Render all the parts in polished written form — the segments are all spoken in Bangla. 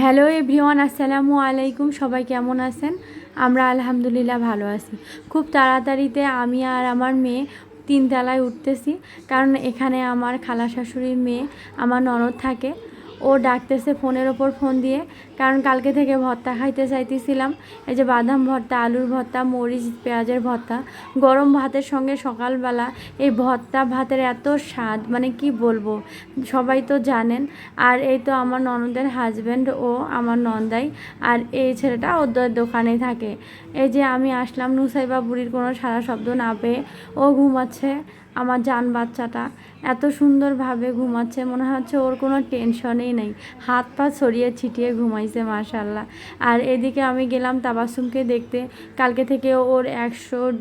হ্যালো এভরিওয়ান, আসসালামু আলাইকুম। সবাই কেমন আছেন? আমরা আলহামদুলিল্লাহ ভালো আছি। খুব তাড়াতাড়িতে আমি আর আমার মেয়ে 3 তলায় উঠতেছি, কারণ এখানে আমার খালা শাশুড়ির মেয়ে আমার ননদ থাকে। ও ডাকতেছে ফোনের ওপর ফোন দিয়ে, কারণ কালকে থেকে ভর্তা খাইতে চাইতেছিলাম। এই যে বাদাম ভর্তা, আলুর ভর্তা, মরিচ পেঁয়াজের ভর্তা, গরম ভাতের সঙ্গে সকালবেলা এই ভর্তা ভাতের এত স্বাদ, মানে কি বলবো, সবাই তো জানেন। আর এই তো আমার ননদের হাজব্যান্ড ও আমার নন্দাই, আর এই ছেলেটা ওদের দোকানে থাকে। এই যে আমি আসলাম, নুসাইবা বুড়ির কোনো সারা শব্দ না পেয়ে ও ঘুমাচ্ছে। আমার জান বাচ্চাটা এত সুন্দরভাবে ঘুমাচ্ছে, মনে হচ্ছে ওর কোনো টেনশনই নেই। হাত পা ছড়িয়ে ছিটিয়ে ঘুমাইছে মাশাল্লাহ। আর এদিকে আমি গেলাম তাবাসসুমকে দেখতে। কালকে থেকে ওর 100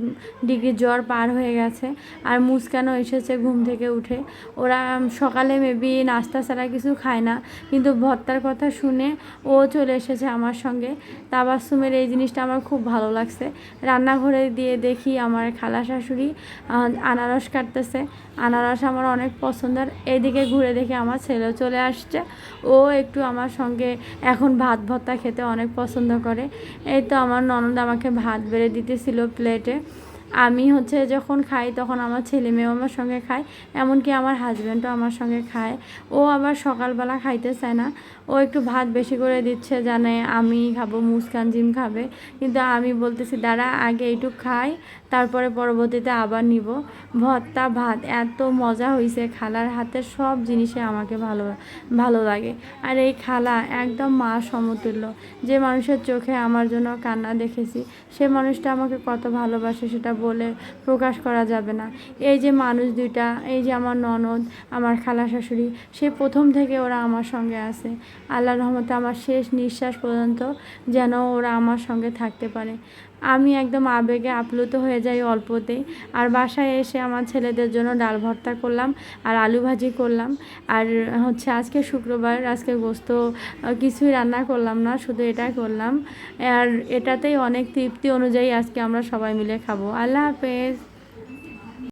ডিগ্রি জ্বর পার হয়ে গেছে। আর মুস্কানও এসেছে ঘুম থেকে উঠে। ওরা সকালে মেবি নাস্তা ছাড়া কিছু খায় না, কিন্তু ভর্তার কথা শুনে ও চলে এসেছে আমার সঙ্গে। তাবাসসুমের এই জিনিসটা আমার খুব ভালো লাগছে। রান্নাঘরে দিয়ে দেখি আমার খালা শাশুড়ি আনারস কাটতেছে। আনারস আমার অনেক পছন্দের। এইদিকে ঘুরে দেখি আমার ছেলেও চলে আসছে। ও একটু আমার সঙ্গে এখন ভাত ভর্তা খেতে অনেক পছন্দ করে। এই তো আমার ননদ আমাকে ভাত বেড়ে দিতেছিল প্লেটে। আমি যখন খাই তখন আমার ছেলে মেয়েও আমার সঙ্গে খায়, এমনকি আমার হাজব্যান্ডও আমার সঙ্গে খায়। ও আবার সকালবেলা খাইতে চায় না, ও একটু ভাত বেশি করে দিচ্ছে, জানে আমি খাবো, মুস্কান জিম খাবে। কিন্তু আমি বলতেছি দাঁড়া, আগে এইটুক খাই, তারপরে পরবর্তীতে আবার নিব। ভর্তা ভাত এত মজা হয়েছে, খালার হাতের সব জিনিসে আমাকে ভালো ভালো লাগে। আর এই খালা একদম মা সমতুল্য। যে মানুষের চোখে আমার জন্য কান্না দেখেছি, সে মানুষটা আমাকে কত ভালোবাসে সেটা বলে প্রকাশ করা যাবে না। এই যে মানুষ দুইটা, এই যে আমার ননদ, আমার খালা শাশুড়ি, সে প্রথম থেকে ওরা আমার সঙ্গে আছে। আল্লাহর রহমতে আমার শেষ নিঃশ্বাস পর্যন্ত যেন ওরা আমার সঙ্গে থাকতে পারে। আমি একদম আবেগে আপ্লুত হয়ে যাই অল্পতেই। আর বাসায় এসে আমার ছেলেদের জন্য ডাল ভর্তা করলাম আর আলু ভাজি করলাম। আর আজকে শুক্রবার, আজকে গোস্ত কিছুই রান্না করলাম না, শুধু এটাই করলাম। আর এটাতেই অনেক তৃপ্তি অনুযায়ী আজকে আমরা সবাই মিলে খাবো। আল্লাহ হাফেজ।